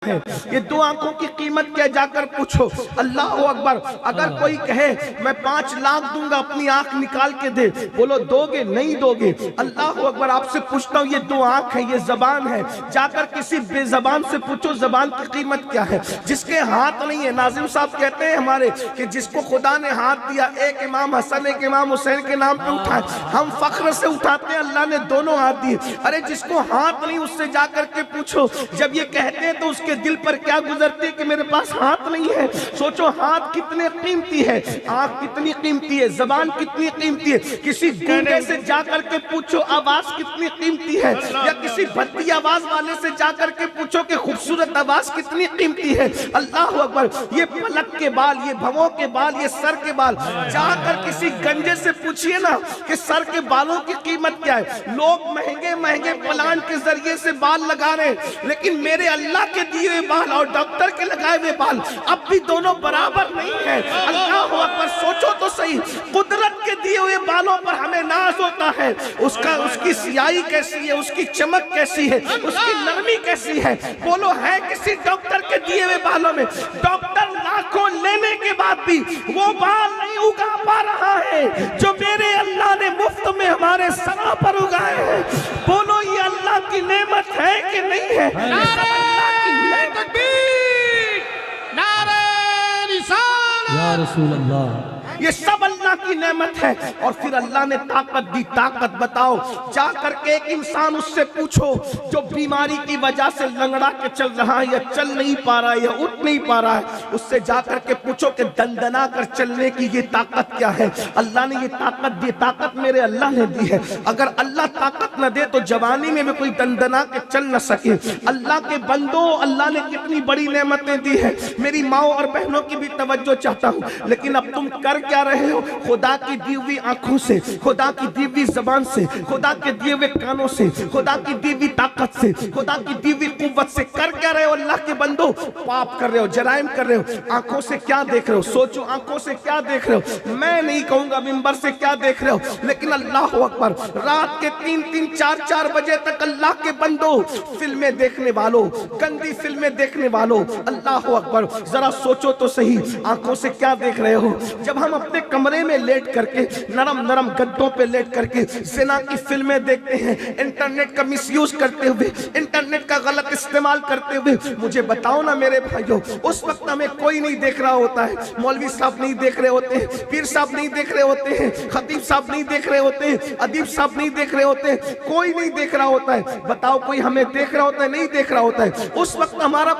है। ये दो आंखों की कीमत क्या, जाकर पूछो। अल्लाह अकबर। अगर कोई कहे मैं 5 लाख दूंगा अपनी आंख निकाल के दे, बोलो दोगे? नहीं दोगे। अल्लाह अकबर। आपसे पूछता हूँ, ये दो आंख है, ये जबान है, जाकर किसी बेजबान से पूछो जबान की कीमत क्या है। जिसके हाथ नहीं है, नाजिम साहब कहते हैं हमारे कि जिसको खुदा ने हाथ दिया, एक इमाम हसन एक इमाम हुसैन के नाम पे उठाए, हम फख्र से उठाते हैं, अल्लाह ने दोनों हाथ दिए। अरे जिसको हाथ नहीं उससे जाकर के पूछो। जब ये कहते हैं तो उसके दिल पर क्या गुजरती है कि मेरे पास हाथ नहीं है। सोचो हाथ कितने कीमती है, आंख कितनी कीमती है, जबान कितनी कीमती है। किसी गूंगे से जाकर के पूछो आवाज कितनी कीमती है, या किसी भद्दी आवाज वाले से जाकर के पूछो कि खूबसूरत आवाज कितनी कीमती है। अल्लाह अकबर। ये पलक के बाल, ये भवों के बाल, ये सर के बाल, जाकर किसी गंजे से पूछिए ना कि सर के बालों की कीमत क्या है। लोग महंगे महंगे प्लांट के जरिए से बाल लगा रहे हैं, लेकिन मेरे अल्लाह के दिए हुए बाल और डॉक्टर के लगाए हुए बाल अब भी दोनों बराबर नहीं है। अल्लाह अकबर। सोचो तो सही, कुदरत के दिए हुए बालों पर हमें नाज होता है, उसकी सियाही कैसी है, उसकी चमक कैसी है, उसकी नरमी कैसी है। बोलो है किसी डॉक्टर के दिए हुए बालों में? डॉक्टर लाखों लेने के बाद भी वो बाल नहीं उगा पा रहा है जो मेरे अल्लाह ने मुफ्त में हमारे सरों पर उगाए हैं। बोलो ये अल्लाह की नेमत है कि नहीं है? नारे तकबीर, नारे रिसालत, या रसूल अल्लाह। ये सब अल्लाह की नेमत है। और फिर अल्लाह ने ताकत दी। ताकत बताओ, जा करके एक इंसान उससे पूछो जो बीमारी की वजह से लंगड़ा के चल रहा है, या चल नहीं पा रहा है, या उठ नहीं पा रहा है, उससे जा करके पूछो कि दंदना कर चलने की ये ताकत क्या है। अल्लाह ने ये ताकत दी, ताकत मेरे अल्लाह ने दी है। अगर अल्लाह ताकत न दे तो जवानी में भी कोई दंदना के चल न सके। अल्लाह के बंदो, अल्लाह ने कितनी बड़ी नेमतें दी है। मेरी माओ और बहनों की भी तवज्जो चाहता हूँ, लेकिन अब तुम कर क्या रहे हो? खुदा की दी हुई आंखों से, खुदा की दी हुई जबान से, खुदा के दिए हुए कानों से, खुदा की दी हुई ताकत से, खुदा की दी हुई कुव्वत से कर क्या रहे हो? अल्लाह के बंदो, पाप कर रहे हो, जराइम कर रहे हो। आंखों से क्या देख रहे हो? सोचो आंखों से क्या देख रहे हो। मैं नहीं कहूंगा मिंबर से क्या देख रहे हो, लेकिन अल्लाह अकबर, रात के 3-3, 4-4 बजे तक अल्लाह के बंदो फिल्में देखने वालों, गंदी फिल्में देखने वालों, अल्लाह अकबर, जरा सोचो तो सही, आंखों से क्या देख रहे हो। जब हम अपने कमरे में लेट करके, नरम नरम गद्दों पे लेट करके ज़िना की फिल्में देखते हैं, इंटरनेट का मिसयूज करते हुए, इंटरनेट का गलत इस्तेमाल करते हुए, मुझे बताओ ना मेरे भाइयों, उस वक्त हमें कोई नहीं देख रहा होता है। मौलवी साहब नहीं देख रहे होते हैं, पीर साहब नहीं देख रहे होते हैं, खतीब साहब नहीं देख रहे होते हैं, अदीब साहब नहीं देख रहे होते हैं, कोई नहीं देख रहा होता है। बताओ कोई हमें देख रहा होता है? नहीं देख रहा होता है। उस वक्त हमारा